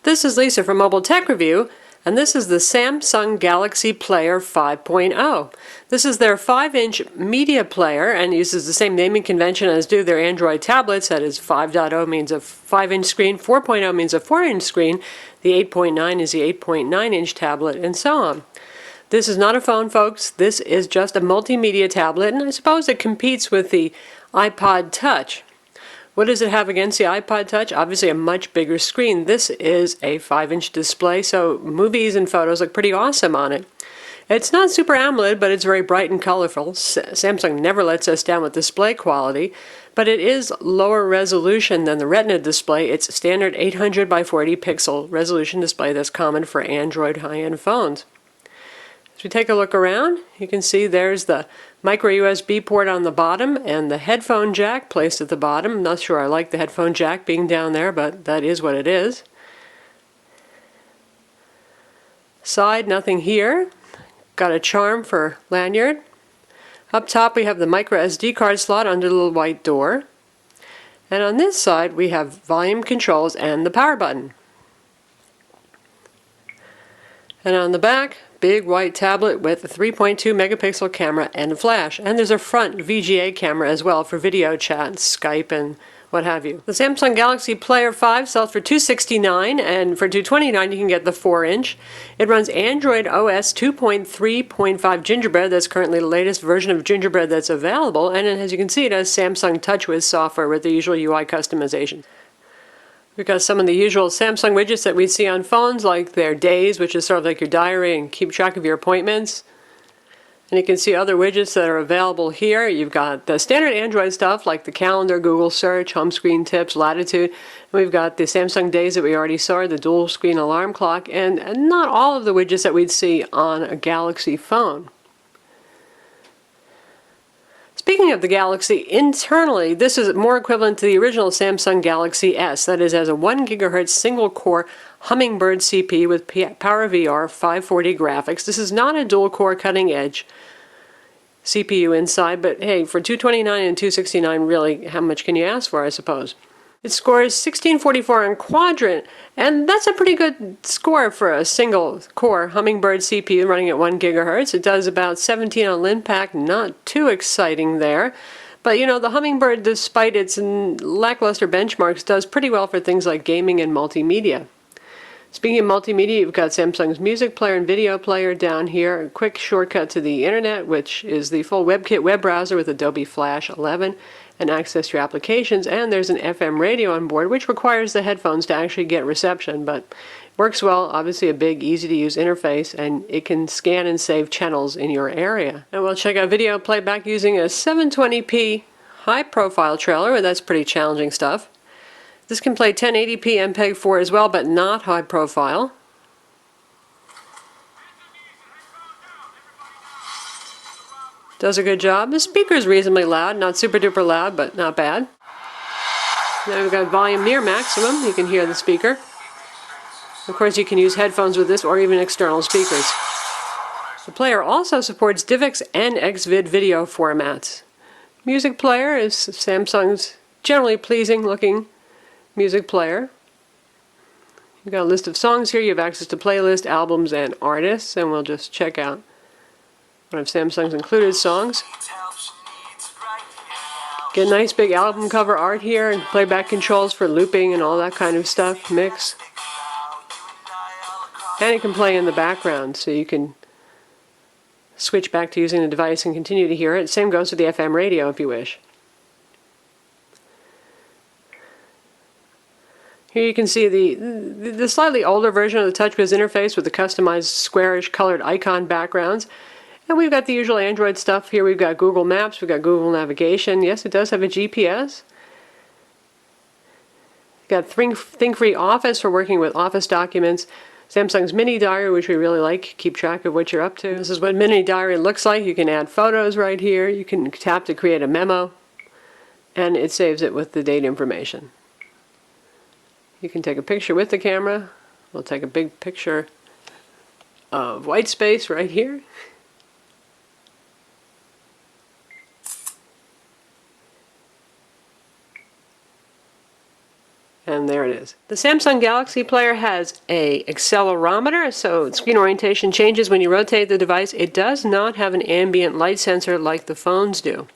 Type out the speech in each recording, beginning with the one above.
This is Lisa from Mobile Tech Review, and this is the Samsung Galaxy Player 5.0. This is their 5-inch media player and uses the same naming convention as do their Android tablets. That is 5.0 means a 5-inch screen, 4.0 means a 4-inch screen, the 8.9 is the 8.9-inch tablet, and so on. This is not a phone, folks. This is just a multimedia tablet, and I suppose it competes with the iPod Touch. What does it have against the iPod Touch? Obviously a much bigger screen. This is a 5-inch display, so movies and photos look pretty awesome on it. It's not Super AMOLED, but it's very bright and colorful. Samsung never lets us down with display quality, but it is lower resolution than the Retina display. It's standard 800 by 40 pixel resolution display that's common for Android high-end phones. As we take a look around, you can see there's the micro USB port on the bottom and the headphone jack placed at the bottom. I'm not sure I like the headphone jack being down there, but that is what it is. Side, nothing here. Got a charm for lanyard. Up top we have the micro SD card slot under the little white door. And on this side we have volume controls and the power button. And on the back, big white tablet with a 3.2 megapixel camera and a flash. And there's a front VGA camera as well for video chat, Skype, and what have you. The Samsung Galaxy Player 5 sells for $269, and for $229 you can get the 4-inch. It runs Android OS 2.3.5 Gingerbread. That's currently the latest version of Gingerbread that's available, and as you can see it has Samsung Touchwiz software with the usual UI customization. We've got some of the usual Samsung widgets that we see on phones, like their Days, which is sort of like your diary and keep track of your appointments. And you can see other widgets that are available here. You've got the standard Android stuff like the calendar, Google search, home screen tips, latitude. And we've got the Samsung Days that we already saw, the dual screen alarm clock, and not all of the widgets that we'd see on a Galaxy phone. Speaking of the Galaxy, internally, this is more equivalent to the original Samsung Galaxy S. That is, has a 1 GHz single-core Hummingbird CPU with PowerVR 540 graphics. This is not a dual-core cutting-edge CPU inside, but hey, for $229 and $269, really, how much can you ask for, I suppose? It scores 1644 on Quadrant, and that's a pretty good score for a single-core Hummingbird CPU running at 1 GHz. It does about 17 on Linpack, not too exciting there. But you know, the Hummingbird, despite its lackluster benchmarks, does pretty well for things like gaming and multimedia. Speaking of multimedia, you've got Samsung's music player and video player down here, a quick shortcut to the internet, which is the full WebKit web browser with Adobe Flash 11, and access to your applications, and there's an FM radio on board, which requires the headphones to actually get reception, but works well. Obviously a big, easy-to-use interface, and it can scan and save channels in your area. And we'll check out video playback using a 720p high-profile trailer, and that's pretty challenging stuff. This can play 1080p MPEG-4 as well, but not high profile. Does a good job. The speaker's reasonably loud, not super duper loud, but not bad. Now we've got volume near maximum. You can hear the speaker. Of course, you can use headphones with this or even external speakers. The player also supports DivX and XVID video formats. Music player is Samsung's generally pleasing looking music player. You've got a list of songs here. You have access to playlists, albums, and artists, and we'll just check out one of Samsung's included songs. Get nice big album cover art here, and playback controls for looping and all that kind of stuff, mix. And it can play in the background, so you can switch back to using the device and continue to hear it. Same goes with the FM radio if you wish. Here you can see the slightly older version of the Touchwiz Interface with the customized squarish colored icon backgrounds. And we've got the usual Android stuff here. We've got Google Maps, we've got Google Navigation. Yes, it does have a GPS. We've got Think-Free Office for working with office documents. Samsung's Mini Diary, which we really like, keep track of what you're up to. This is what Mini Diary looks like. You can add photos right here. You can tap to create a memo, and it saves it with the date information. You can take a picture with the camera. We'll take a big picture of white space right here. And there it is. The Samsung Galaxy Player has a accelerometer, so screen orientation changes when you rotate the device. It does not have an ambient light sensor like the phones do.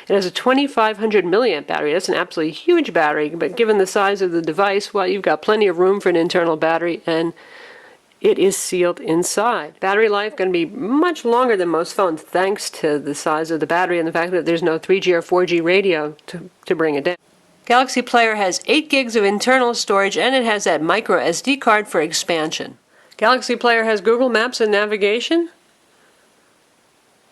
It has a 2500 milliamp battery. That's an absolutely huge battery, but given the size of the device, well, you've got plenty of room for an internal battery, and it is sealed inside. Battery life going to be much longer than most phones, thanks to the size of the battery and the fact that there's no 3G or 4G radio to bring it down. Galaxy Player has 8 gigs of internal storage, and it has that microSD card for expansion. Galaxy Player has Google Maps and navigation.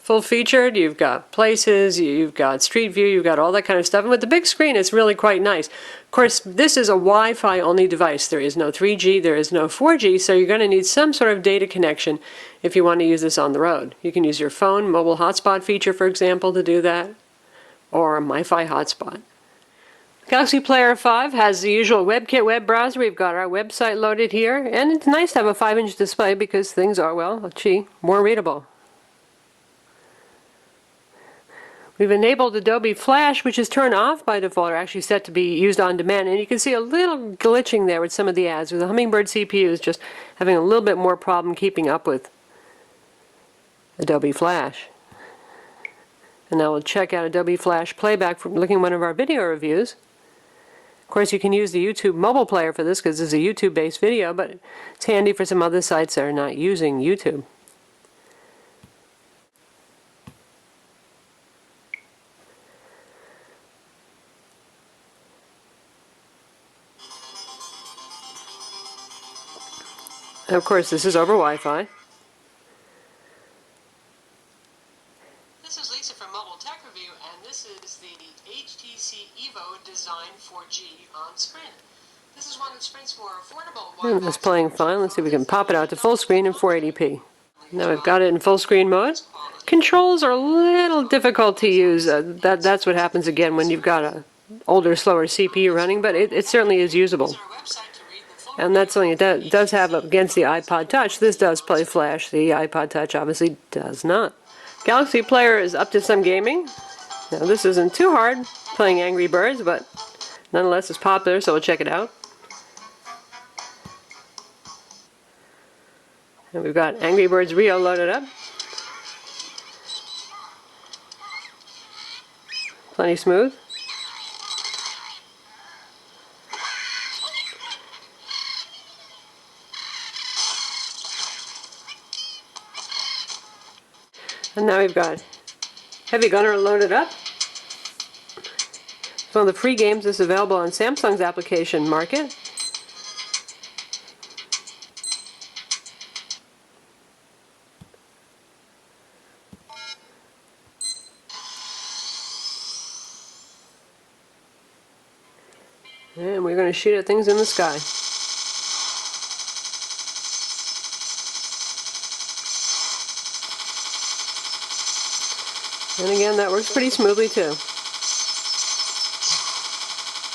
Full featured, you've got places, you've got Street View, you've got all that kind of stuff. And with the big screen, it's really quite nice. Of course, this is a Wi-Fi only device. There is no 3G, there is no 4G, so you're going to need some sort of data connection if you want to use this on the road. You can use your phone mobile hotspot feature, for example, to do that, or a MiFi hotspot. Galaxy Player 5 has the usual WebKit web browser. We've got our website loaded here, and it's nice to have a 5-inch display because things are, well, more readable. We've enabled Adobe Flash, which is turned off by default, or actually set to be used on demand, and you can see a little glitching there with some of the ads. The Hummingbird CPU is just having a little bit more problem keeping up with Adobe Flash. And now we'll check out Adobe Flash Playback from looking at one of our video reviews. Of course, you can use the YouTube mobile player for this because this is a YouTube-based video, but it's handy for some other sites that are not using YouTube. And of course, this is over Wi-Fi. This is Lisa from Mobile Tech Review, and this is the HTC Evo Design 4G on Sprint. This is one that Sprint's more affordable. And it's playing fine. Let's see if we can pop it out to full screen in 480p. Now we've got it in full screen mode. Controls are a little difficult to use. That's what happens again when you've got an older, slower CPU running, but it certainly is usable. And that's something it does have against the iPod Touch. This does play Flash. The iPod Touch obviously does not. Galaxy Player is up to some gaming. Now this isn't too hard, playing Angry Birds, but nonetheless it's popular, so we'll check it out. And we've got Angry Birds Rio loaded up. Plenty smooth. And now we've got Heavy Gunner loaded up. It's one of the free games that's available on Samsung's application market. And we're going to shoot at things in the sky. And again, that works pretty smoothly too.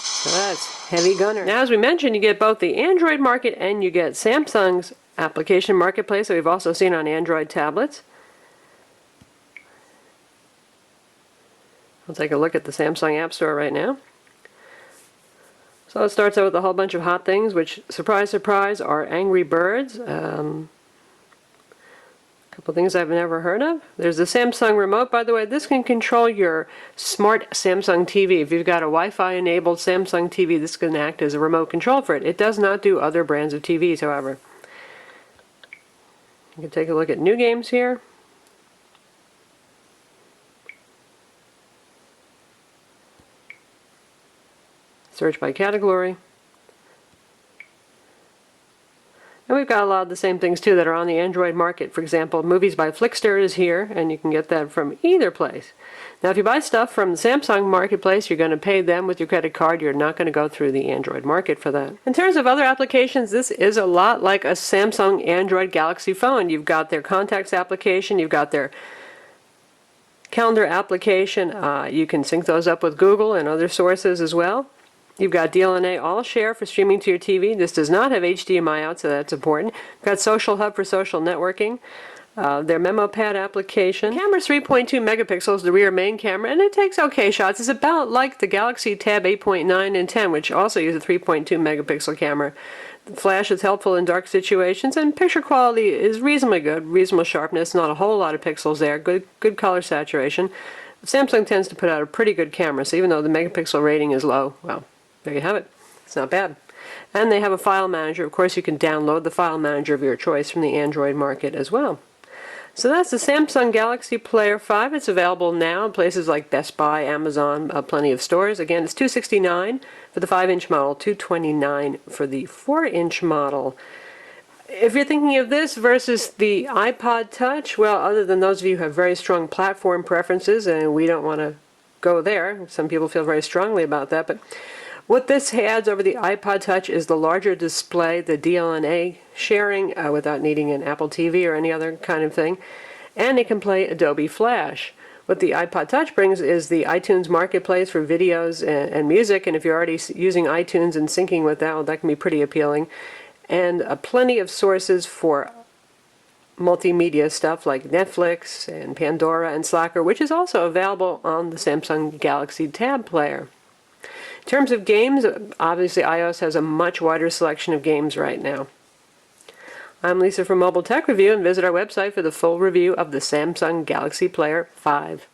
So that's Heavy Gunner. Now, as we mentioned, you get both the Android market and you get Samsung's application marketplace that we've also seen on Android tablets. We'll take a look at the Samsung App Store right now. So it starts out with a whole bunch of hot things, which, surprise, surprise, are Angry Birds. A couple things I've never heard of. There's the Samsung remote, by the way. This can control your smart Samsung TV. If you've got a Wi-Fi enabled Samsung TV, this can act as a remote control for it. It does not do other brands of TVs, however. You can take a look at new games here. Search by category. And we've got a lot of the same things too that are on the Android market. For example, Movies by Flickster is here, and you can get that from either place. Now if you buy stuff from the Samsung marketplace, you're going to pay them with your credit card. You're not going to go through the Android market for that. In terms of other applications, this is a lot like a Samsung Android Galaxy phone. You've got their contacts application, you've got their calendar application. You can sync those up with Google and other sources as well. You've got DLNA All Share for streaming to your TV. This does not have HDMI out, so that's important. You've got Social Hub for social networking. their memo pad application. The camera's 3.2 megapixels, the rear main camera, and it takes okay shots. It's about like the Galaxy Tab 8.9 and 10, which also use a 3.2 megapixel camera. The flash is helpful in dark situations, and picture quality is reasonably good, reasonable sharpness, not a whole lot of pixels there, good color saturation. Samsung tends to put out a pretty good camera, so even though the megapixel rating is low, well, there you have it. It's not bad. And they have a file manager. Of course, you can download the file manager of your choice from the Android market as well. So that's the Samsung Galaxy Player 5. It's available now in places like Best Buy, Amazon, plenty of stores. Again, it's $269 for the 5-inch model, $229 for the 4-inch model. If you're thinking of this versus the iPod Touch, well, other than those of you who have very strong platform preferences, and we don't want to go there, some people feel very strongly about that, but what this adds over the iPod Touch is the larger display, the DLNA sharing without needing an Apple TV or any other kind of thing, and it can play Adobe Flash. What the iPod Touch brings is the iTunes Marketplace for videos and music, and if you're already using iTunes and syncing with that, well, that can be pretty appealing. And plenty of sources for multimedia stuff like Netflix and Pandora and Slacker, which is also available on the Samsung Galaxy Tab player. In terms of games, obviously iOS has a much wider selection of games right now. I'm Lisa from Mobile Tech Review, and visit our website for the full review of the Samsung Galaxy Player 5.